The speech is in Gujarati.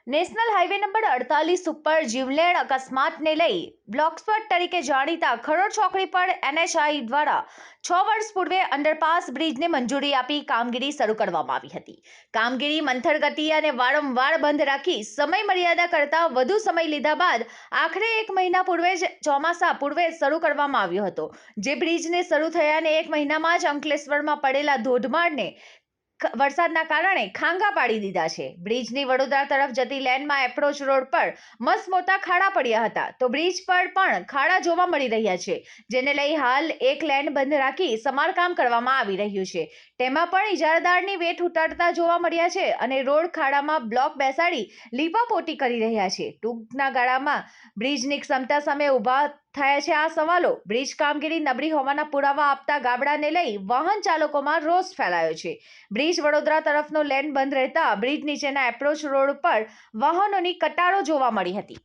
નેશનલ હાઈવે નંબર 48 ઉપર જીવલેણ અકસ્માતને લઈ બ્લોકસ્પોટ તરીકે જાણીતા ખરોડ ચોકડી પર એનએચઆઈ દ્વારા 6 વર્ષ પૂર્વે અંડરપાસ બ્રિજને મંજૂરી આપી કામગીરી શરૂ કરવામાં આવી હતી. કામગીરી મંથર ગતિ અને વારંવાર બંધ રાખી સમય મર્યાદા કરતાં વધુ સમય લીધા બાદ આખરે 1 મહિના પૂર્વે જ ચોમાસા પૂર્વે શરૂ કરવામાં આવ્યો હતો. જે બ્રિજને શરૂ થયાને 1 મહિનામાં જ અંકલેશ્વરમાં પડેલા ધોધમારને વરસાદના કારણે ખાંગા પાડી દીધા છે. બ્રિજની વડોદરા તરફ જતી લેનમાં એપ્રોચ રોડ પર મસમોટા ખાડા પડ્યા હતા, તો બ્રિજ પર પણ ખાડા જોવા મળી રહ્યા છે, જેને લઈ હાલ એક લેન બંધ રાખી સમારકામ કરવામાં આવી રહ્યું છે. તેમાં પણ ઇજારદારની વેઠ ઉતારતા જોવા મળ્યા છે અને રોડ ખાડામાં બ્લોક બેસાડી લીપાપોતી કરી રહ્યા છે. ટૂંકના ગાળામાં બ્રિજની ક્ષમતા સામે ઊભા થયા છે આ સવાલો. બ્રિજ કામગીરી નબળી હોવાના પુરાવા આપતા ગાબડાને લઈ વાહન ચાલકોમાં રોષ ફેલાયો છે. બ્રિજ વડોદરા તરફનો લેન બંધ રહેતા બ્રિજ નીચેના એપ્રોચ રોડ પર વાહનોની કતારો જોવા મળી હતી.